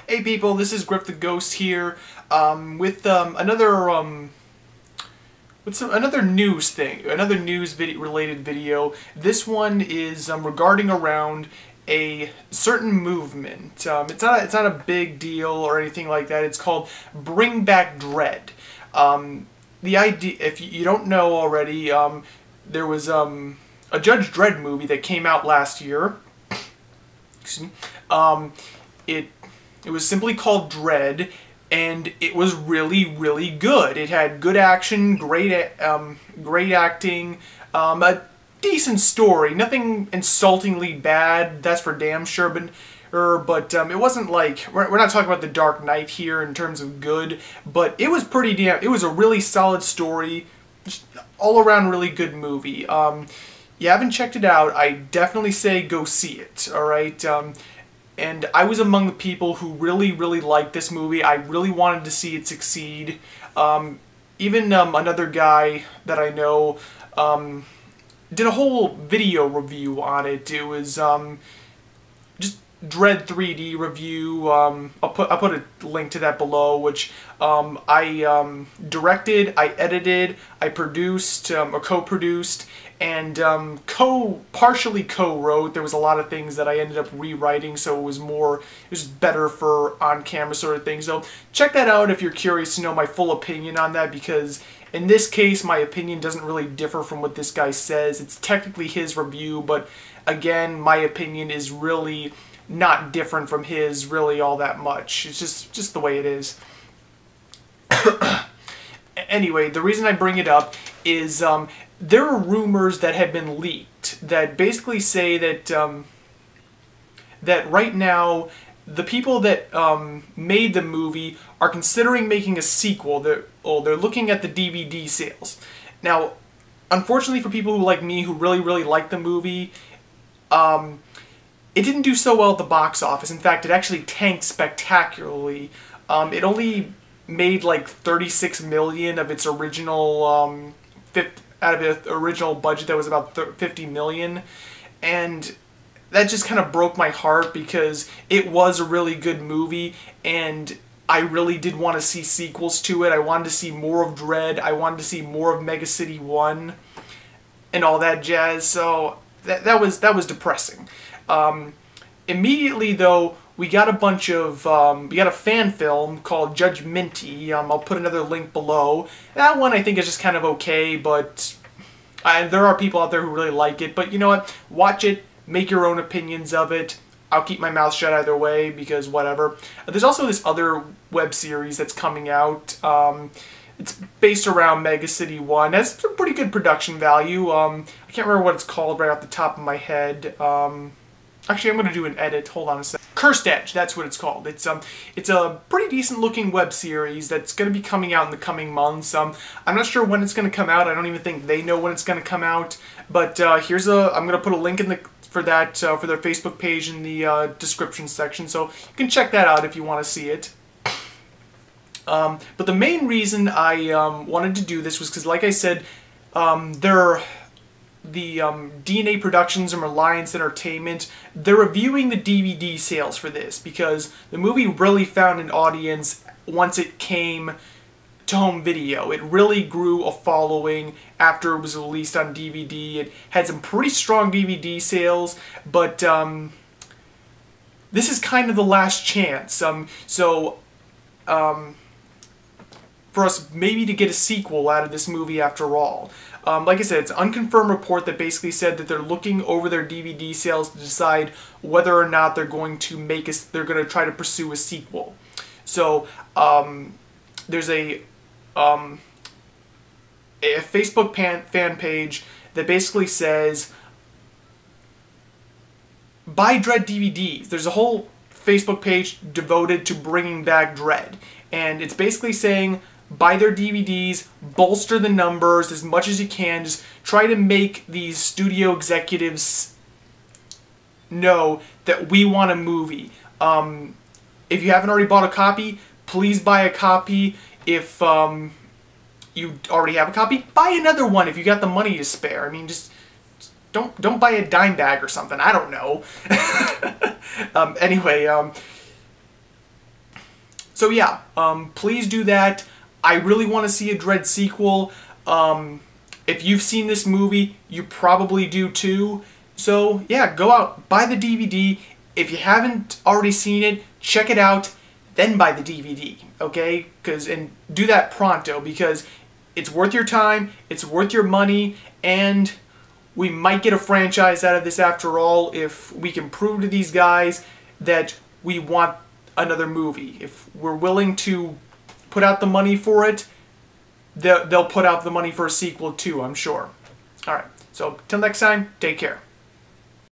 Hey people, this is Griff the Ghost here with another news thing, another news video related video. This one is regarding around a certain movement. It's not a big deal or anything like that. It's called Bring Back Dredd. The idea, if you don't know already, there was a Judge Dredd movie that came out last year. Excuse me. It was simply called Dredd, and it was really good. It had good action, great acting, a decent story. Nothing insultingly bad, that's for damn sure. But it wasn't like, we're not talking about The Dark Knight here in terms of good, but it was it was a really solid story, just all around really good movie. You haven't checked it out, I definitely say go see it, alright? And I was among the people who really liked this movie. I really wanted to see it succeed. Even another guy that I know did a whole video review on it. It was just Dredd 3D review. I'll put a link to that below, which I directed, I edited, I produced, or co-produced, and partially co-wrote. There was a lot of things that I ended up rewriting, so it was better for on-camera sort of thing. So check that out if you're curious to know my full opinion on that, because in this case my opinion doesn't really differ from what this guy says. It's technically his review, but again, my opinion is really not different from his really all that much. It's just the way it is. Anyway, the reason I bring it up is there are rumors that have been leaked that basically say that that right now the people that made the movie are considering making a sequel. They're looking at the DVD sales. Now, unfortunately for people who like me, who really like the movie, it didn't do so well at the box office. In fact, it actually tanked spectacularly. It only made like 36 million of its original out of its original budget that was about 50 million, and that just kind of broke my heart because it was a really good movie and I really did want to see sequels to it. I wanted to see more of Dredd, I wanted to see more of Mega City 1 and all that jazz, so that was depressing. Immediately though, we got a bunch of, we got a fan film called Judge Minty. I'll put another link below. That one I think is just kind of okay, but there are people out there who really like it. But you know what? Watch it, make your own opinions of it. I'll keep my mouth shut either way, because whatever. There's also this other web series that's coming out. It's based around Mega City 1. It has a pretty good production value. I can't remember what it's called right off the top of my head. Actually, I'm going to do an edit. Hold on a sec. Cursed Edge, that's what it's called. It's a pretty decent looking web series that's going to be coming out in the coming months. I'm not sure when it's going to come out. I don't even think they know when it's going to come out. But I'm going to put a link for their Facebook page in the description section, so you can check that out if you want to see it. But the main reason I wanted to do this was because, like I said, the DNA Productions and Reliance Entertainment, they're reviewing the DVD sales for this because the movie really found an audience once it came to home video. It really grew a following after it was released on DVD. It had some pretty strong DVD sales, but this is kind of the last chance. For us maybe to get a sequel out of this movie after all. Like I said, it's an unconfirmed report that basically said that they're looking over their DVD sales to decide whether or not they're going to try to pursue a sequel. So there's a Facebook fan page that basically says, buy Dredd DVDs. There's a whole Facebook page devoted to bringing back Dredd, and it's basically saying, buy their DVDs, bolster the numbers as much as you can, just try to make these studio executives know that we want a movie. If you haven't already bought a copy, please buy a copy. If you already have a copy, buy another one if you got the money to spare. I mean, just don't buy a dime bag or something. I don't know. Anyway, So yeah, please do that. I really want to see a Dredd sequel. If you've seen this movie, you probably do too. So yeah, go out, buy the DVD. If you haven't already seen it, check it out, then buy the DVD, okay? And do that pronto, because it's worth your time, it's worth your money, and we might get a franchise out of this after all if we can prove to these guys that we want another movie. If we're willing to put out the money for it, they'll put out the money for a sequel too, I'm sure. Alright, so till next time, take care.